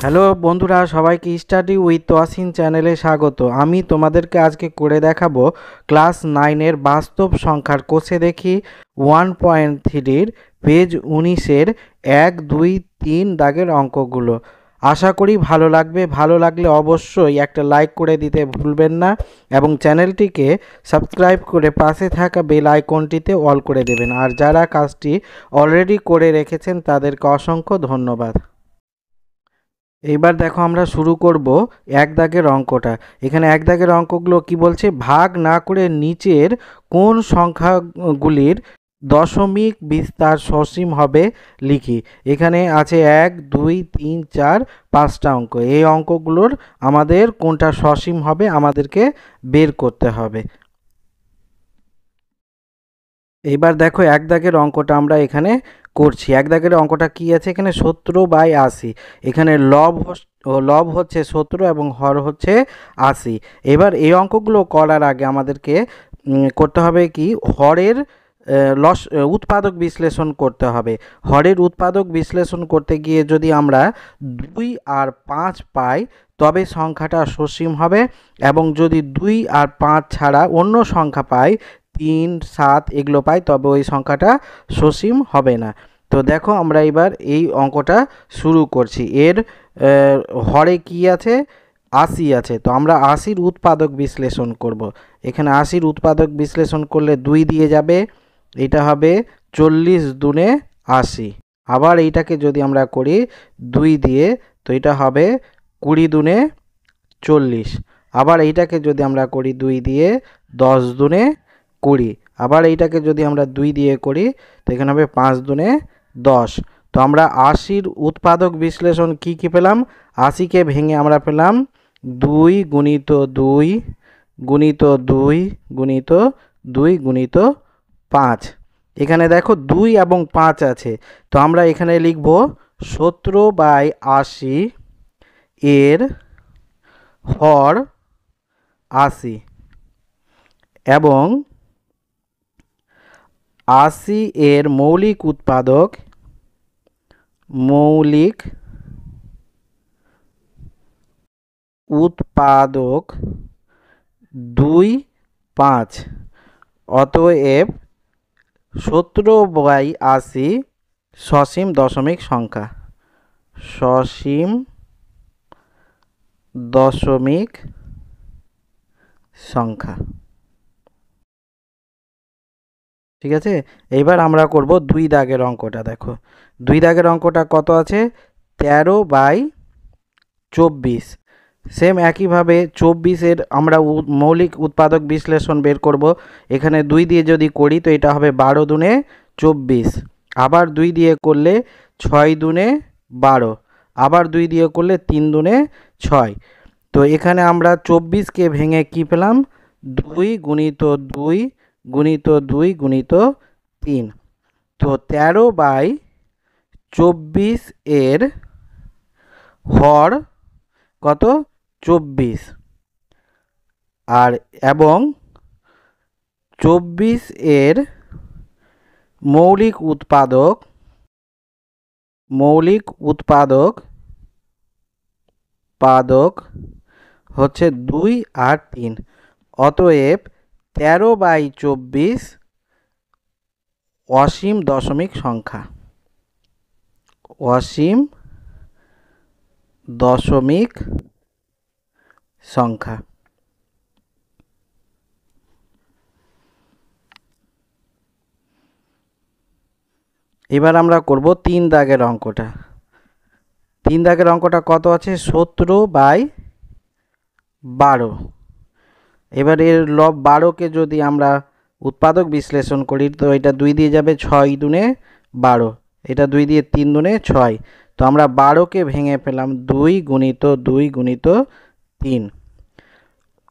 Hello বন্ধুরা, সবাইকে study with Toyasin চ্যানেলে স্বাগত। আমি তোমাদেরকে আজকে করে দেখাবো ক্লাস 9-এর বাস্তব সংখ্যার কোষে দেখি 1.3-র পেজ 19-এর 1, 2, 3 দাগের অঙ্কগুলো। আশা করি ভালো লাগবে। ভালো লাগলে অবশ্যই একটা লাইক করে দিতে ভুলবেন না এবং চ্যানেলটিকে সাবস্ক্রাইব করে পাশে থাকা বেল আইকনটিতে অল করে দেবেন। আর যারা কাজটি অলরেডি করে রেখেছেন তাদেরকে অসংখ্য ধন্যবাদ। এইবার দেখো আমরা শুরু করব এক দাগের অঙ্কটা। এখানে এক দাগের অঙ্কগুলো কি বলছে, ভাগ না করে নিচের কোন সংখ্যাগুলির দশমিক বিস্তার সসীম হবে লিখি। এখানে আছে 1, 2, 3, 4, 5টা অঙ্ক। এই অঙ্কগুলোর আমাদের কোনটা সসীম হবে আমাদেরকে বের করতে হবে। এইবার দেখো এক দাগের অঙ্কটা আমরা এখানে করছি। এক দাগের অঙ্কটা কি আছে, এখানে 17/80। এখানে লব হচ্ছে 17 এবং হর হচ্ছে 80। এবার এই অঙ্কগুলো করার আগে আমাদেরকে করতে হবে কি, হরের উৎপাদক বিশ্লেষণ করতে হবে। হরের উৎপাদক বিশ্লেষণ করতে গিয়ে যদি আমরা 2 আর 5 পাই তবে সংখ্যাটা সসীম হবে, এবং যদি 2 আর 5 ছাড়া অন্য সংখ্যা পাই 3, 7 এগুলো পাই তবে ওই সংখ্যাটা সসীম হবে না। তো দেখো আমরা এবার এই অঙ্কটা শুরু করছি। এর হরে কি আছে, 80 আছে। তো আমরা 80-র উৎপাদক বিশ্লেষণ করব। এখানে 80-র উৎপাদক বিশ্লেষণ করলে 2 দিয়ে যাবে, এটা হবে 40 দুনে 80। আবার এইটাকে যদি আমরা করি 2 দিয়ে, তো এটা হবে 20 দুনে 40। আবার এইটাকে যদি আমরা করি 2 দিয়ে, 10 দুনে 20। আবার এইটাকে যদি আমরা 2 দিয়ে করি তো এখানে হবে 5 দুনে 10। তো আমরা 80-র উৎপাদক বিশ্লেষণ কি পেলাম, 80-কে ভেঙে আমরা পেলাম 2 গুণিত 2 গুণিত 2 গুণিত 2 গুণিত 5। এখানে দেখো 2 এবং 5 আছে, তো আমরা এখানে লিখব 17/80 এর হর 80 এবং 80 এর মৌলিক উৎপাদক 2, 5। অতএব 17/80 সসীম দশমিক সংখ্যা। সসীম দশমিক সংখ্যা। ঠিক আছে, এইবার আমরা করব 2 দাগের অঙ্কটা। দেখো 2 দাগের অঙ্কটা কত আছে, 13/24। সেম একইভাবে 24-এর আমরা মৌলিক উৎপাদক বিশ্লেষণ বের করব। এখানে 2 দিয়ে যদি করি তো এটা হবে 12 দুনে 24। আবার 2 দিয়ে করলে 6 দুনে 12। আবার 2 দিয়ে করলে 3 দুনে 6। তো এখানে আমরা 24-কে ভেঙে কি পেলাম, 2 গুণিত 2 গুণিত 2 গুণিত 3। তো 13/24 এর হর কত, 24। আর এবং 24 এর মৌলিক উৎপাদক হচ্ছে 2 আর 3। অতএব 13/24 অসীম দশমিক সংখ্যা। অসীম দশমিক সংখ্যা। এবার আমরা করব 3 দাগের অঙ্কটা। 3 দাগের অঙ্কটা কত আছে, 17/12। এবার এর লব 12-কে যদি আমরা উৎপাদক বিশ্লেষণ করি তো এটা 2 দিয়ে যাবে, 6 দুনে 12। এটা 2 দিয়ে 3 দুনে 6। তো আমরা 12-কে ভেঙে পেলাম 2 গুণিত 2 গুণিত 3।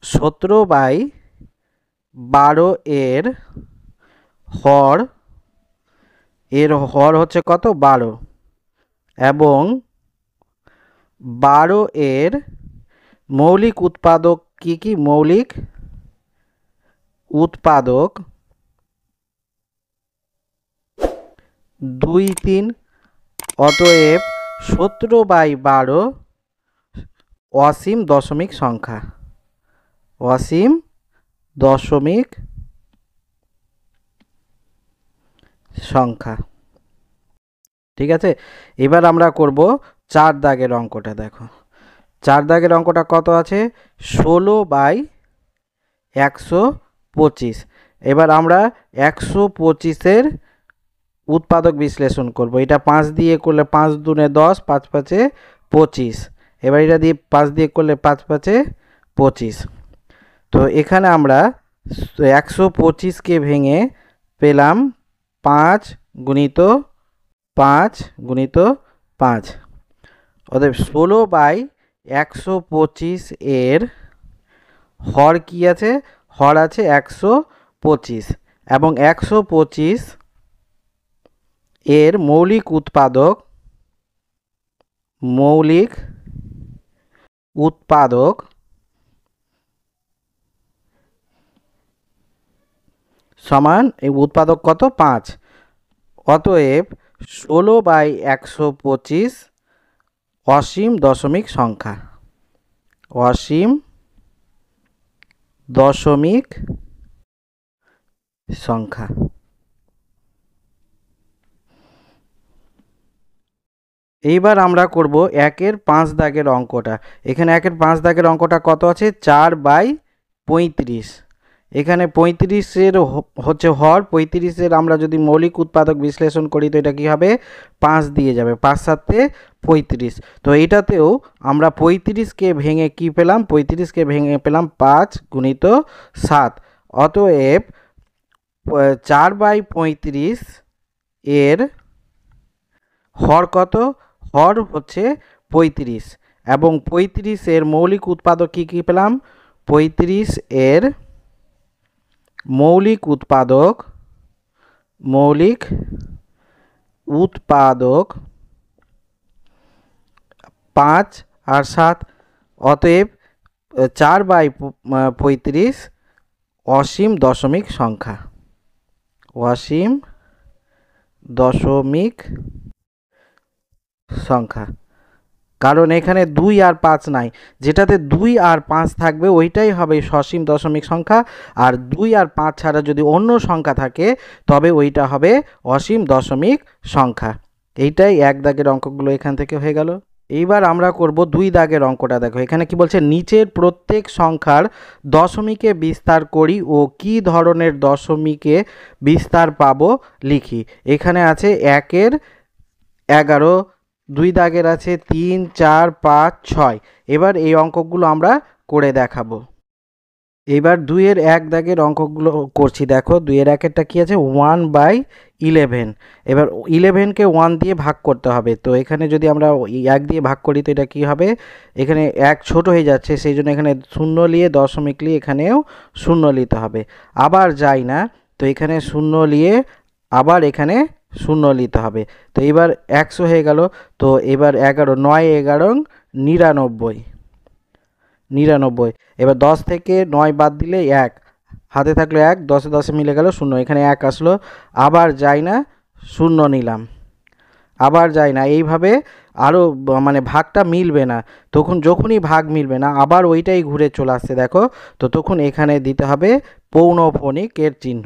17/12 এর হর হচ্ছে কত, 12। এবং 12 এর মৌলিক উৎপাদক কি মৌলিক উৎপাদক 2, 3। অতএব 17/12 অসীম দশমিক সংখ্যা, অসীম দশমিক সংখ্যা। ঠিক আছে, এবার আমরা করব 4 দাগের অঙ্কটা। দেখো 4 দাগের অঙ্কটা কত আছে, 16/125। এবার আমরা 125-এর উৎপাদক বিশ্লেষণ করব। এটা 5 দিয়ে করলে 5 দুনে 10, 5 5-এ 25। এবার এটা দিয়ে 5 দিয়ে করলে 5 5-এ 25। তো এখানে আমরা 125কে ভেঙে পেলাম 5 গুণিত 5 গুণিত 5। অতএব 16/125 এর হর কি আছে, হর আছে 125, এবং 125 এর মৌলিক উৎপাদক সমান এই উৎপাদক কত, 5। অতএব 16/125 অসীম দশমিক সংখ্যা, অসীম দশমিক সংখ্যা। এইবার আমরা করব 1/5 দাগের অঙ্কটা। এখানে 1/5 দাগের অঙ্কটা কত আছে, 4/35। এখানে 35-এর হচ্ছে হর, 35-এর আমরা যদি মৌলিক উৎপাদক বিশ্লেষণ করি তো এটা কি হবে, 5 দিয়ে যাবে, 5 7-এ 35। তো এইটাতেও আমরা 35-কে ভেঙে কি পেলাম, 35-কে ভেঙে পেলাম 5 গুণিত 7। অতএব 4/35 এর হর কত, হর হচ্ছে 35, এবং 35-এর মৌলিক উৎপাদক কি কি পেলাম, 35-এর মৌলিক উৎপাদক 5 আর 7। অতএব 4/35 অসীম দশমিক সংখ্যা, অসীম দশমিক সংখ্যা। কারণ এখানে 2 আর 5 নাই, যেটাতে 2 আর 5 থাকবে ওইটাই হবে সসীম দশমিক সংখ্যা, আর 2 আর 5 ছাড়া যদি অন্য সংখ্যা থাকে তবে ওইটা হবে অসীম দশমিক সংখ্যা। এইটাই 1 দাগের অঙ্কগুলো এখান থেকে হয়ে গেল। এইবার আমরা করব 2 দাগের অঙ্কটা। দেখো এখানে কি বলছে, নিচের প্রত্যেক সংখ্যার দশমিকে বিস্তার করি ও কি ধরনের দশমিকে বিস্তার পাবো লিখি। এখানে আছে 1-এর 11, 2 দাগের আছে 3 4 5 6। এবার এই অঙ্কগুলো আমরা করে দেখাবো। এবার 2-এর 1 দাগের অঙ্কগুলো করছি। দেখো 2-এর 1-এরটা কি আছে, 1/11। এবার 11-কে 1 দিয়ে ভাগ করতে হবে। তো এখানে যদি আমরা 1 দিয়ে ভাগ করি তো এটা কি হবে, এখানে 1 ছোট হয়ে যাচ্ছে, সেই জন্য এখানে 0 নিয়ে দশমিক নিয়ে এখানেও 0 নিতে হবে। আবার যাই না, তো এখানে 0 নিয়ে আবার এখানে 0 নিতে হবে। তো এবার 100 হয়ে গেল। তো এবার 11, 9 11 99। এবার 10 থেকে 9 বাদ দিলে 1, হাতে থাকলো 1, 10-এ 10-এ মিলে গেল 0, এখানে 1 আসলো। আবার যাই না, 0 নিলাম, আবার যাই না, এইভাবে আরও মানে ভাগটা মিলবে না। যখনই ভাগ মিলবে না আবার ওইটাই ঘুরে চলে আসছে। দেখো তো তখন এখানে দিতে হবে পৌনঃপুনিক এর চিহ্ন,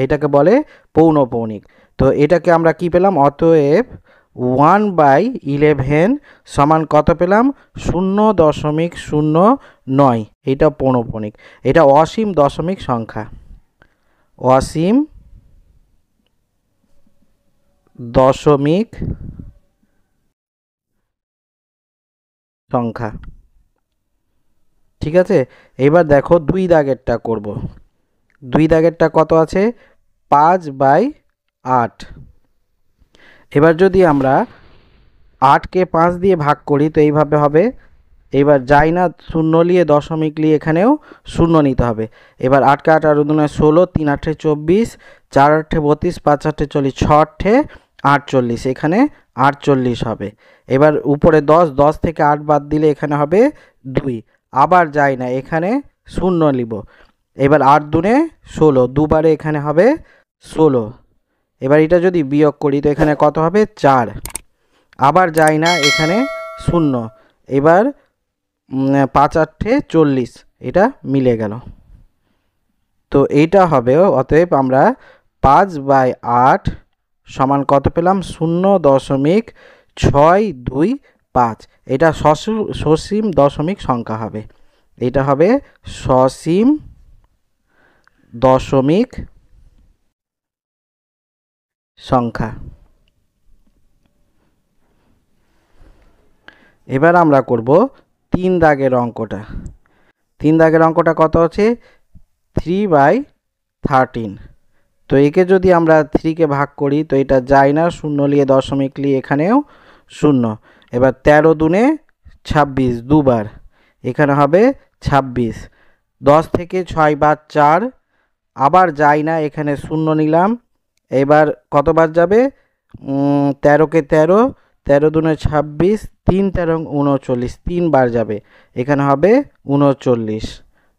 এটাকে বলে পৌনঃপুনিক। তো এটাকে আমরা কি পেলাম, অতএব 1/11 সমান কত পেলাম, 0.09। এটা পৌনঃপুনিক, এটা অসীম দশমিক সংখ্যা, অসীম দশমিক সংখ্যা। ঠিক আছে, এবার দেখো 2 দাগেরটা করব। 2 দাগেরটা কত আছে, 5/8। এবার যদি আমরা 8-কে 5 দিয়ে ভাগ করি তো এইভাবে হবে। এবার যাই না, 0 নিয়ে দশমিক নিয়ে এখানেও 0 নিতে হবে। এবার 8-কে 8 আর 2 16, 3 8 24, 4 8 32, 5 8 40, 6 8 48, এখানে 48 হবে। এবার উপরে 10, 10 থেকে 8 বাদ দিলে এখানে হবে 2। আবার যাই না, এখানে 0 নিব। এবার 8 2 16, দুবারে এখানে হবে 16। এবার এটা যদি বিয়োগ করি তো এখানে কত হবে, 4। আবার যাই না, এখানে 0। এবার 5 8 40, এটা মিলে গেল। তো এইটা হবে, অতএব আমরা 5/8 সমান কত পেলাম? 0.625। এটা সসীম দশমিক সংখ্যা হবে। এটা হবে সসীম দশমিক সংখ্যা। এবার আমরা করব 3 দাগের অঙ্কটা। 3 দাগের অঙ্কটা কত আছে? 3/13। তো একে যদি আমরা 3কে ভাগ করি তো এটা যায় না, শূন্য নিয়ে দশমিক নিয়ে এখানেও শূন্য। এবার 13 দুনে 26, দুবার, এখানে হবে 26। 10 থেকে 6 বাদ 4, আবার যায় না, এখানে শূন্য নিলাম। এবার কতবার যাবে? 13কে 13, 13 দুনে 26, 3 13 39, 3 বার যাবে, এখানে হবে 39।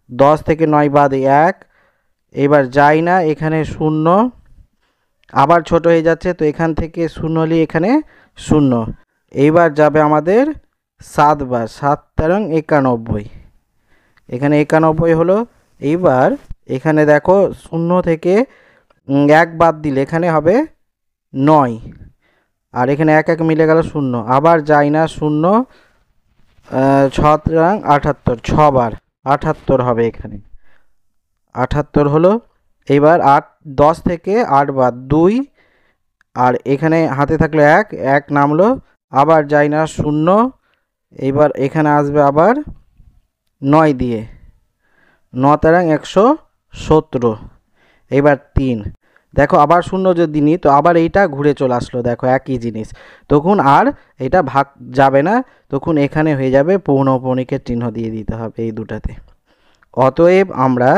10 থেকে 9 বাদ 1, এবার যায় না, এখানে শূন্য, আবার ছোট হয়ে যাচ্ছে, তো এখান থেকে শূন্য নিয়ে এখানে শূন্য। এইবার যাবে আমাদের 7 বার, 7 13 91, এখানে 91 হলো। এইবার এখানে দেখো শূন্য থেকে 1 বাদ দিলে এখানে হবে 9, আর এখানে 1 1 মিলে গেল শূন্য, আবার যায় না শূন্য। 6 13 78, 6 বার 78 হবে, এখানে 78 হলো। এবার 10 থেকে 8 বাদ 2, আর এখানে হাতে থাকলো 1 1 নামলো, আবার যায় না শূন্য। এবার এখানে আসবে আবার 9 দিয়ে, 9 13 117। এবার 3, দেখো আবার শূন্য যদি নিই তো আবার এইটা ঘুরে চলে আসলো, দেখো একই জিনিস। তখন আর এটা ভাগ যাবে না, তখন এখানে হয়ে যাবে পৌনঃপুনিকের চিহ্ন দিয়ে দিতে হবে এই দুটাতে। অতএব আমরা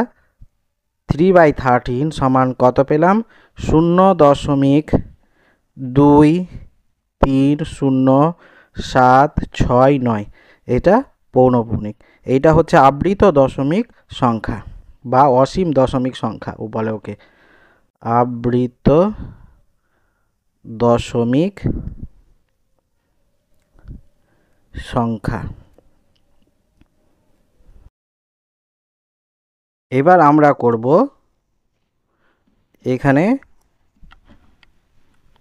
3/13 সমান কত পেলাম? 0.230769। এটা পৌনঃপুনিক। এইটা হচ্ছে আবৃত দশমিক সংখ্যা বা অসীম দশমিক সংখ্যা ও বলে ওকে। আবৃত দশমিক সংখ্যা। এবার আমরা করব এখানে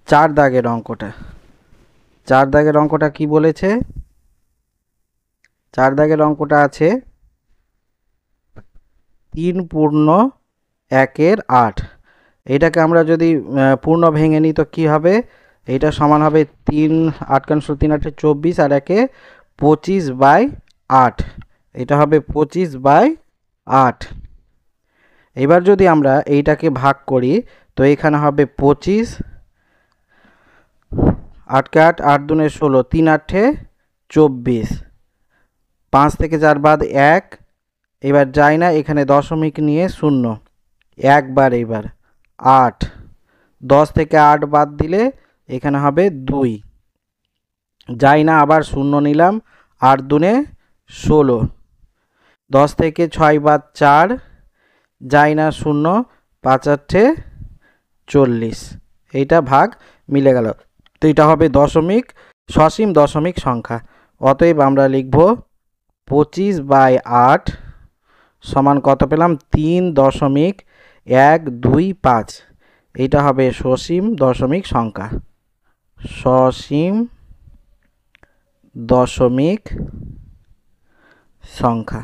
4 দাগের অঙ্কটা। 4 দাগের অঙ্কটা কি বলেছে? 4 দাগের অঙ্কটা আছে 3 পূর্ণ 1 8। এটাকে আমরা যদি পূর্ণ ভেঙে নিই তো কি হবে? এটা সমান হবে 3 8 3 8 24, আর 1 25/8। এটা হবে 25/8। এবার যদি আমরা এইটাকে ভাগ করি তো এখানে হবে 25, 8 কে 8, 8 দুনে 16, 3 8 24, 5 থেকে 4 বাদ 1, এবার যায় না, এখানে দশমিক নিয়ে শূন্য, একবার, এবার 8। 10 থেকে 8 বাদ দিলে এখানে হবে 2, যায় না, আবার শূন্য নিলাম, 8 দুনে 16। 10 থেকে 6 বাদ 4, যায় না শূন্য, 5 8 40। এইটা ভাগ মিলে গেল। তো এটা হবে সসীম দশমিক সংখ্যা। অতএব আমরা লিখব 25/8 সমান কত পেলাম? 3.125। এইটা হবে সসীম দশমিক সংখ্যা। সসীম দশমিক সংখ্যা।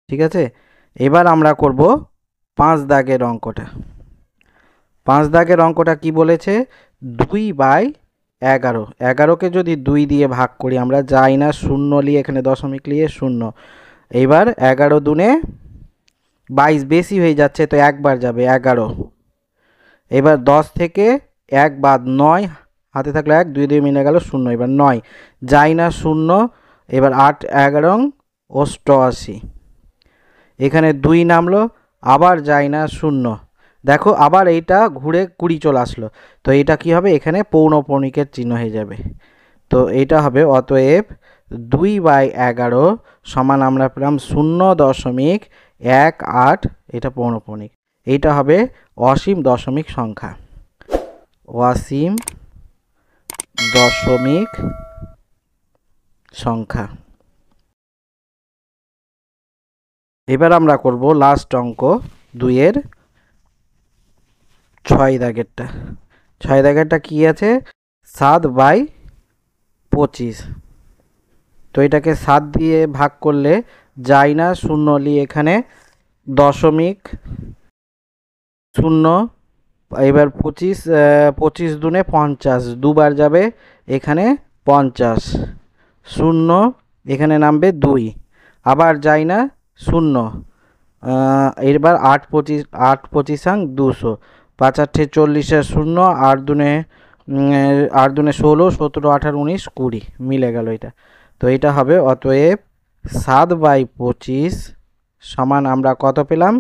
ঠিক আছে, এবার আমরা করব 5 দাগের অঙ্কটা। 5 দাগের অঙ্কটা কি বলেছে? 2/11। 11কে যদি 2 দিয়ে ভাগ করি আমরা, যাই না শূন্য নিয়ে এখানে দশমিক নিয়ে শূন্য। এইবার 11 দুনে 22, বেশি হয়ে যাচ্ছে তো একবার যাবে 11। এবার 10 থেকে 1 বাদ 9, হাতে থাকলো 1, 2 2 মিলে গেল শূন্য, এবার 9, যাই না শূন্য। এবার 8 11 88, এখানে 2 নামলো, আবার যায় না শূন্য। দেখো আবার এইটা ঘুরে 20 চলে আসলো, তো এটা কি হবে? এখানে পৌনঃপুনিকের চিহ্ন হয়ে যাবে। তো এইটা হবে, অতএব 2/11 সমান আমরা পেলাম 0.18। এটা পৌনঃপুনিক। এইটা হবে অসীম দশমিক সংখ্যা। অসীম দশমিক সংখ্যা। এবার আমরা করব লাস্ট অঙ্ক 2-এর 6 দাগেরটা। 6 দাগেরটা কি আছে? 7/25। তো এটাকে 7 দিয়ে ভাগ করলে যায় না, শূন্য নিয়ে এখানে 0.0। এবার 25 দুনে 50, দুবার যাবে এখানে 50, শূন্য এখানে নামবে 2, আবার যায় না শূন্য। এবার 8 25 200, 5 8 40 শূন্য, 8 দুনে 16, 17 18 19 20 মিলে গেল এটা। তো এটা হবে, অতএব 7/25 সমান আমরা কত পেলাম?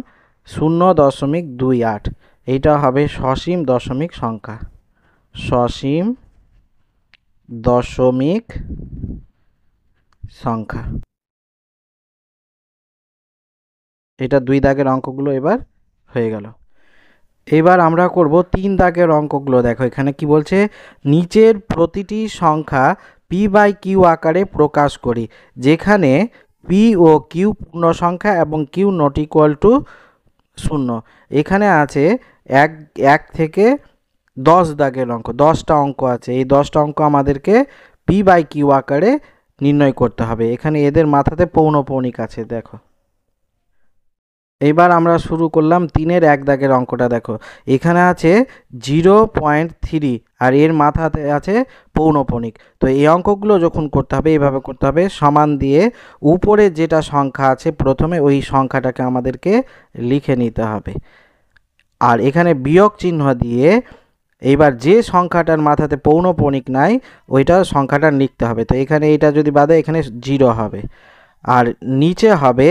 0.28। এইটা হবে সসীম দশমিক সংখ্যা। সসীম দশমিক সংখ্যা। এটা 2 দাগের অঙ্কগুলো এবার হয়ে গেল। এবার আমরা করব 3 দাগের অঙ্কগুলো। দেখো এখানে কি বলছে, নিচের প্রতিটি সংখ্যা p/q আকারে প্রকাশ করি, যেখানে p ও q পূর্ণ সংখ্যা এবং q নট ইকুয়াল টু 0। এখানে আছে 1 থেকে 10 দাগের অঙ্ক, 10টা অঙ্ক আছে। এই 10টা অঙ্ক আমাদেরকে p/q আকারে নির্ণয় করতে হবে। এখানে এদের মাথাতে পৌনঃপুনিক আছে। দেখো এবার আমরা শুরু করলাম 3-এর 1 দাগের অঙ্কটা। দেখো এখানে আছে 0.3 আর এর মাথাতে আছে পৌনঃপুনিক। তো এই অঙ্কগুলো যখন করতে হবে এইভাবে করতে হবে, সমান দিয়ে উপরে যেটা সংখ্যা আছে প্রথমে ওই সংখ্যাটাকে আমাদেরকে লিখে নিতে হবে, আর এখানে বিয়োগ চিহ্ন দিয়ে এইবার যে সংখ্যাটার মাথাতে পৌনঃপুনিক নাই ওইটা সংখ্যাটা লিখতে হবে। তো এখানে এটা যদি বাদে এখানে 0 হবে, আর নিচে হবে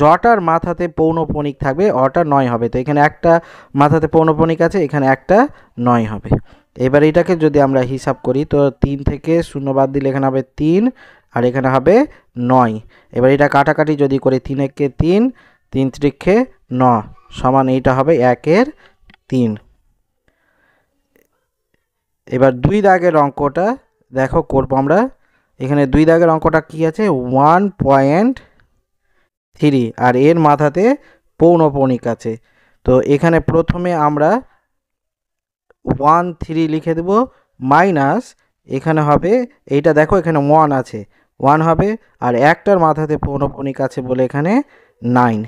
জটার মাথাতে পৌনঃপুনিক থাকবে ওটা 9 হবে। তো এখানে একটা মাথাতে পৌনঃপুনিক আছে, এখানে একটা 9 হবে। এবার এটাকে যদি আমরা হিসাব করি তো 3 থেকে 0 বাদ দিলে এখানে হবে 3 আর এখানে হবে 9। এবার এটা কাটাকাটি যদি করি 3 একে 3, 3 ত্রিকে 9 সমান এইটা হবে 1/3। এবার 2 দাগের অঙ্কটা দেখো করব আমরা। এখানে 2 দাগের অঙ্কটা কি আছে? 1.3 আর এর মাথাতে পৌনঃপুনিক আছে। তো এখানে প্রথমে আমরা 1.3 লিখে দেব, মাইনাস এখানে হবে এইটা, দেখো এখানে 1 আছে, 1 হবে, আর একটার মাথাতে পৌনঃপুনিক আছে বলে এখানে 9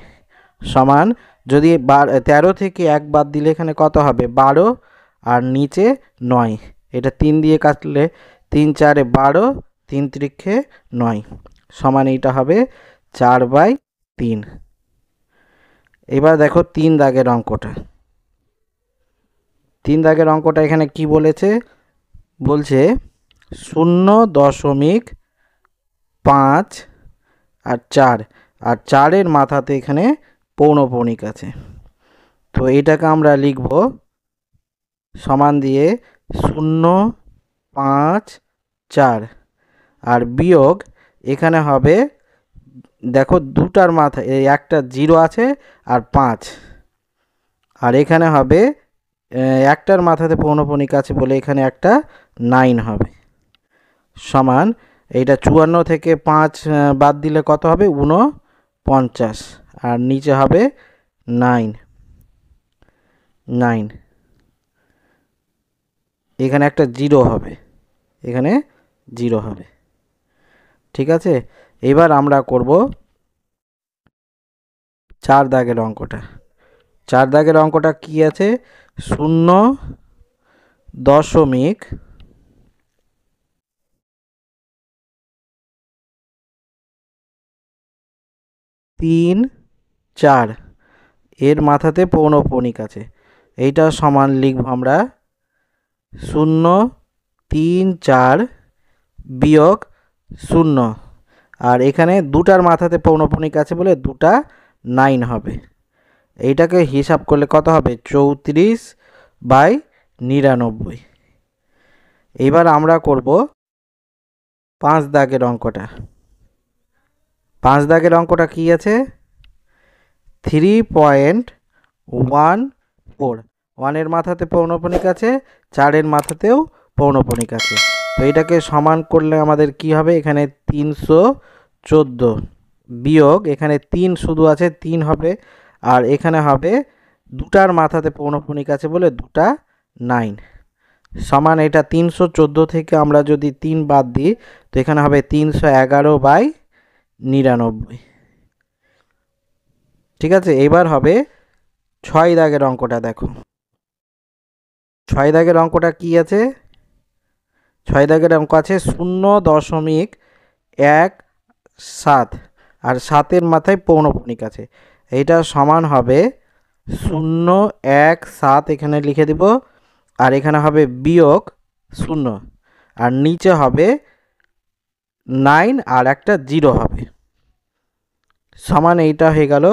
সমান, যদি 13 থেকে 1 বাদ দিলে এখানে কত হবে? 12 আর নিচে 9। এটা 3 দিয়ে কাটলে 3 4 12, 3 ত্রিকে 9 সমান এইটা হবে 4/3। এবার দেখো 3 দাগের অঙ্কটা। 3 দাগের অঙ্কটা এখানে কি বলেছে? বলছে 0.5 আর 4, আর 4-এর মাথাতে এখানে পৌনঃপুনিক আছে। তো এটাকে আমরা লিখব সমান দিয়ে 0.5 4 আর বিয়োগ এখানে হবে, দেখো দুটার মাথায় একটা 0 আছে আর 5, আর এখানে হবে একটার মাথাতে পৌনঃপুনিক আছে বলে এখানে একটা 9 হবে সমান, এইটা 54 থেকে 5 বাদ দিলে কত হবে? 49 আর নিচে হবে 9। এখানে একটা 0 হবে, এখানে 0 হবে। ঠিক আছে, এবার আমরা করব 4 দাগের অঙ্কটা। 4 দাগের অঙ্কটা কি আছে? 0.34 এর মাথাতে পৌনঃপুনিক আছে। এইটা সমান লিখব আমরা 0.34 বিয়োগ 0, আর এখানে দুটার মাথাতে পৌনঃপুনিক আছে বলে দুটা 9 হবে। এইটাকে হিসাব করলে কত হবে? 34/99। এবার আমরা করব 5 দাগের অঙ্কটা। 5 দাগের অঙ্কটা কি আছে? 3.14, 1-এর মাথাতে পৌনঃপুনিক আছে, 4-এর মাথাতেও পৌনঃপুনিক আছে। তো এটাকে সমান করলে আমাদের কি হবে, এখানে 314 বিয়োগ এখানে 3 শুধু আছে 3 হবে, আর এখানে হবে দুটার মাথাতে পৌনঃপুনিক আছে বলে দুটা 9 সমান এটা 314 থেকে আমরা যদি 3 বাদ দিই তো এখানে হবে 311/99। ঠিক আছে, এবার হবে 6 দাগের অঙ্কটা। দেখো 6 দাগের অঙ্কটা কি আছে, 6 দাগের অঙ্ক আছে 0.17 আর 7-এর মাথায় পৌনঃপুনিক আছে। এইটা সমান হবে 0.17 এখানে লিখে দিব, আর এখানে হবে বিয়োগ 0, আর নিচে হবে 9 আর একটা 0 হবে, সমান এইটা হয়ে গেল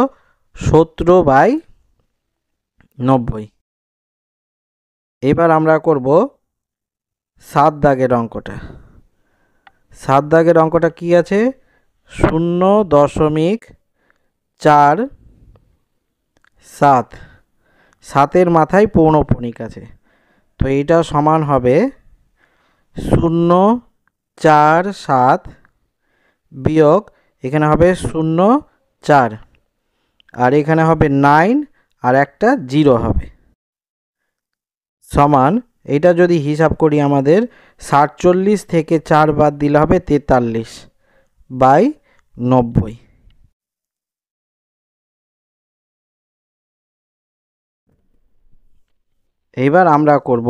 17/90। এবার আমরা করব 7 দাগের অঙ্কটা। 7 দাগের অঙ্কটা কি আছে, 0.47 7-এর মাথায় পৌনঃপুনিক আছে। তো এইটা সমান হবে 0.47 বিয়োগ এখানে হবে 0.4, আর এখানে হবে 9 আর একটা 0 হবে, সমান এটা যদি হিসাব করি আমাদের 47 থেকে 4 বাদ দিলে হবে 43/90। এইবার আমরা করব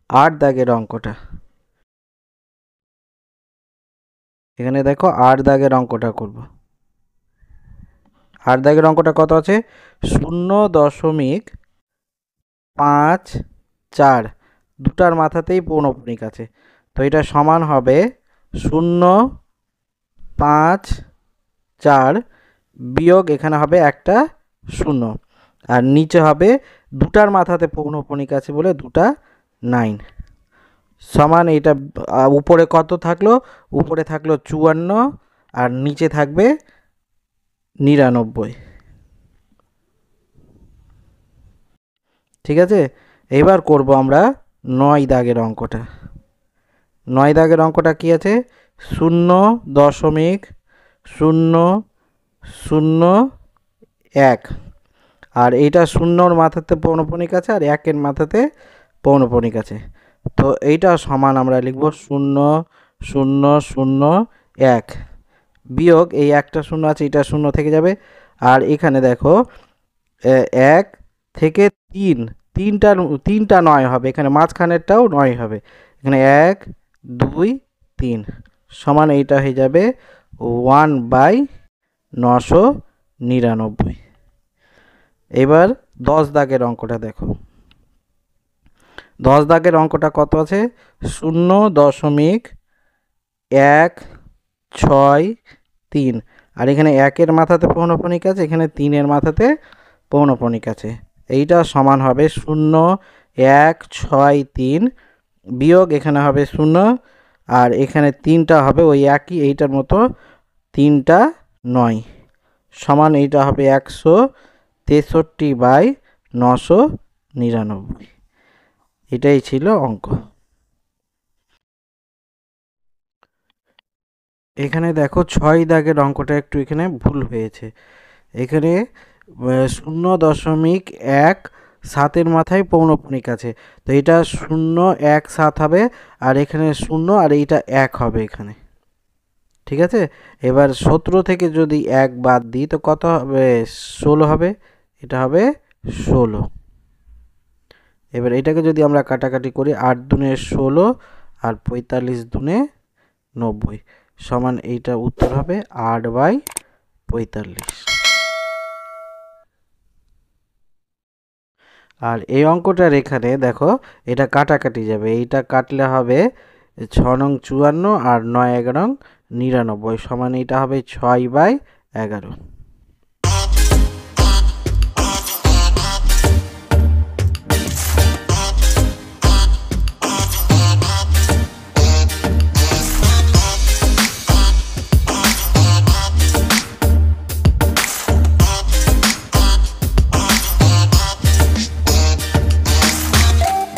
8 দাগের অঙ্কটা। এখানে দেখো 8 দাগের অঙ্কটা করব। 8 দাগের অঙ্কটা কত আছে, 0.54 দুটার মাথাতেই পৌনঃপুনিক আছে। তো এটা সমান হবে 0.54 বিয়োগ এখানে হবে একটা 0, আর নিচে হবে দুটার মাথাতে পৌনঃপুনিক আছে বলে দুটা 9, সমান এইটা উপরে কত থাকলো, উপরে থাকলো 54 আর নিচে থাকবে 99। ঠিক আছে, এবার করব আমরা 9 দাগের অঙ্কটা। 9 দাগের অঙ্কটা কি আছে, 0.001 আর এইটা 0-র মাথাতে পৌনঃপুনিক আছে আর 1-এর মাথাতে পৌনঃপুনিক আছে। তো এইটা সমান আমরা লিখব 0.001 বিয়োগ এই একটা 0 আছে, এটা 0 থেকে যাবে, আর এখানে দেখো 1 থেকে 3 তিনটা 9 হবে, এখানে মাঝখানেরটাও 9 হবে, এখানে 1 2 3 সমান এইটা হয়ে যাবে 1/999। এবার 10 দাগের অঙ্কটা দেখো। 10 দাগের অঙ্কটা কত আছে, 0.163 আর এখানে 1-এর মাথাতে পৌনঃপুনিক আছে, এখানে 3-এর মাথাতে পৌনঃপুনিক আছে। এইটা সমান হবে 0.163 বিয়োগ এখানে হবে 0, আর এখানে 3টা হবে ওই একই এইটার মতো 3টা 9, সমান এইটা হবে 163/999। এটাই ছিল অঙ্ক। এখানে দেখো 6 দাগের অঙ্কটা একটু এখানে ভুল হয়েছে। এখানে 0.17-এর মাথায় পৌনঃপুনিক আছে, তো এটা 0.17 হবে, আর এখানে 0 আর এইটা 1 হবে এখানে। ঠিক আছে, এবার 17 থেকে যদি 1 বাদ দিই তো কত হবে, 16 হবে, এটা হবে 16। এবার এটাকে যদি আমরা কাটাকাটি করি 8 দুনে 16 আর 45 দুনে 90 সমান এইটা উত্তর হবে 8/45। আর এই অঙ্কটার এখানে দেখো এটা কাটাকাটি যাবে, এইটা কাটলে হবে 6 নং 54 আর 9 11 99 সমান এইটা হবে 6/11।